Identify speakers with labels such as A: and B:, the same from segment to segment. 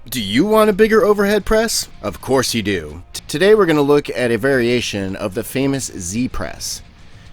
A: Do you want a bigger overhead press? Of course you do. Today we're going to look at a variation of the famous Z press.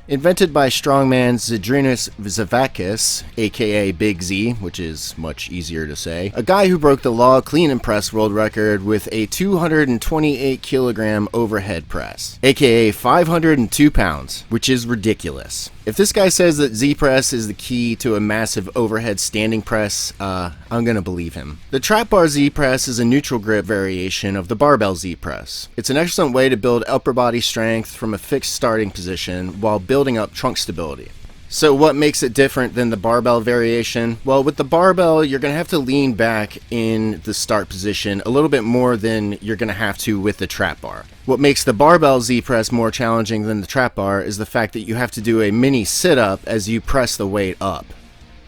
A: Invented by strongman Zydrunas Zavakis, aka Big Z, which is much easier to say, a guy who broke the log clean and press world record with a 228 kilogram overhead press, aka 502 pounds, which is ridiculous. If this guy says that Z press is the key to a massive overhead standing press, I'm gonna believe him. The Trapbar Z press is a neutral grip variation of the Barbell Z press. It's an excellent way to build upper body strength from a fixed starting position while building up trunk stability. So what makes it different than the barbell variation? Well, with the barbell, you're going to have to lean back in the start position a little bit more than you're going to have to with the trap bar. What makes the barbell Z press more challenging than the trap bar is the fact that you have to do a mini sit-up as you press the weight up.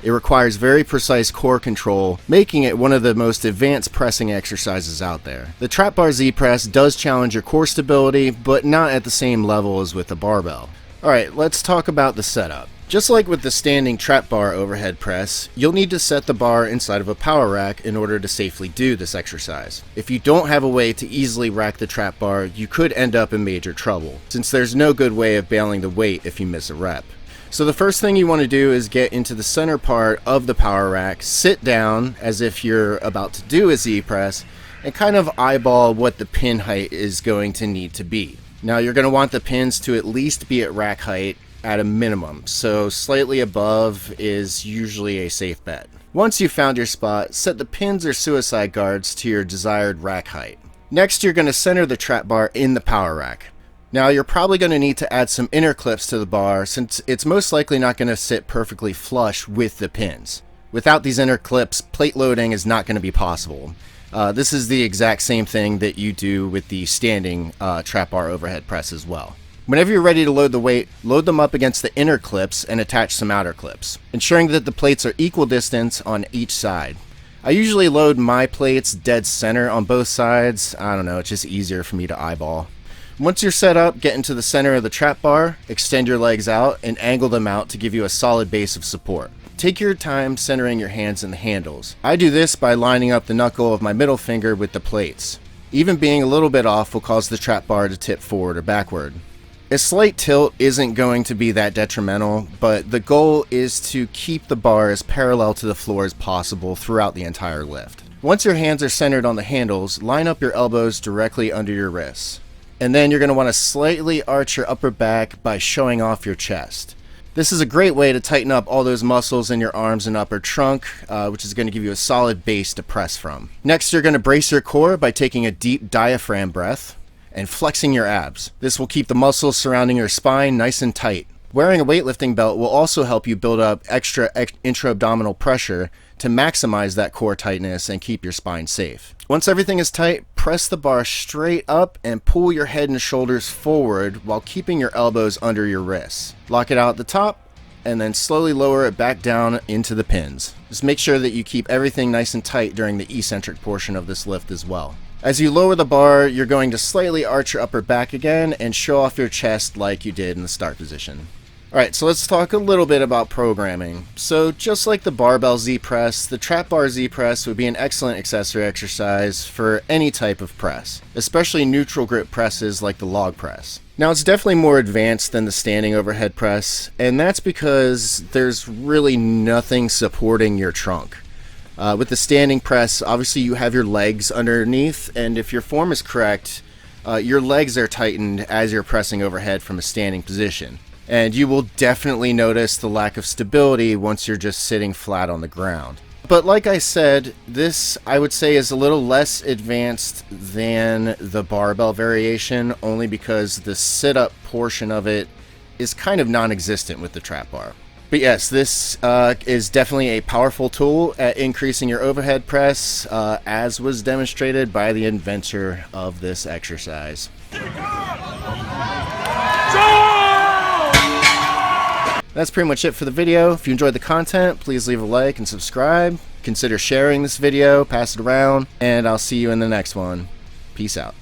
A: It requires very precise core control, making it one of the most advanced pressing exercises out there. The Trapbar Z press does challenge your core stability, but not at the same level as with the barbell. Alright, let's talk about the setup. Just like with the standing trap bar overhead press, you'll need to set the bar inside of a power rack in order to safely do this exercise. If you don't have a way to easily rack the trap bar, you could end up in major trouble, since there's no good way of bailing the weight if you miss a rep. So the first thing you want to do is get into the center part of the power rack, sit down as if you're about to do a Z press, and kind of eyeball what the pin height is going to need to be. Now you're going to want the pins to at least be at rack height at a minimum, so slightly above is usually a safe bet. Once you've found your spot, set the pins or suicide guards to your desired rack height. Next, you're going to center the trap bar in the power rack. Now you're probably going to need to add some inner clips to the bar since it's most likely not going to sit perfectly flush with the pins. Without these inner clips, plate loading is not going to be possible. This is the exact same thing that you do with the standing trap bar overhead press as well. Whenever you're ready to load the weight, load them up against the inner clips and attach some outer clips, ensuring that the plates are equal distance on each side. I usually load my plates dead center on both sides. I don't know, it's just easier for me to eyeball. Once you're set up, get into the center of the trap bar, extend your legs out, and angle them out to give you a solid base of support. Take your time centering your hands in the handles. I do this by lining up the knuckle of my middle finger with the plates. Even being a little bit off will cause the trap bar to tip forward or backward. A slight tilt isn't going to be that detrimental, but the goal is to keep the bar as parallel to the floor as possible throughout the entire lift. Once your hands are centered on the handles, line up your elbows directly under your wrists. And then you're going to want to slightly arch your upper back by showing off your chest. This is a great way to tighten up all those muscles in your arms and upper trunk, which is going to give you a solid base to press from. Next, you're going to brace your core by taking a deep diaphragm breath and flexing your abs. This will keep the muscles surrounding your spine nice and tight. Wearing a weightlifting belt will also help you build up extra intra-abdominal pressure to maximize that core tightness and keep your spine safe. Once everything is tight, press the bar straight up and pull your head and shoulders forward while keeping your elbows under your wrists. Lock it out at the top and then slowly lower it back down into the pins. Just make sure that you keep everything nice and tight during the eccentric portion of this lift as well. As you lower the bar, you're going to slightly arch your upper back again and show off your chest like you did in the start position. Alright, so let's talk a little bit about programming. So just like the Barbell Z press, the Trapbar Z press would be an excellent accessory exercise for any type of press, especially neutral grip presses like the log press. Now it's definitely more advanced than the standing overhead press, and that's because there's really nothing supporting your trunk. With the standing press, obviously you have your legs underneath, and if your form is correct, your legs are tightened as you're pressing overhead from a standing position. And you will definitely notice the lack of stability once you're just sitting flat on the ground. But like I said, this I would say is a little less advanced than the barbell variation, only because the sit-up portion of it is kind of non-existent with the trap bar. But yes, this is definitely a powerful tool at increasing your overhead press, as was demonstrated by the inventor of this exercise. That's pretty much it for the video. If you enjoyed the content, please leave a like and subscribe. Consider sharing this video, pass it around, and I'll see you in the next one. Peace out.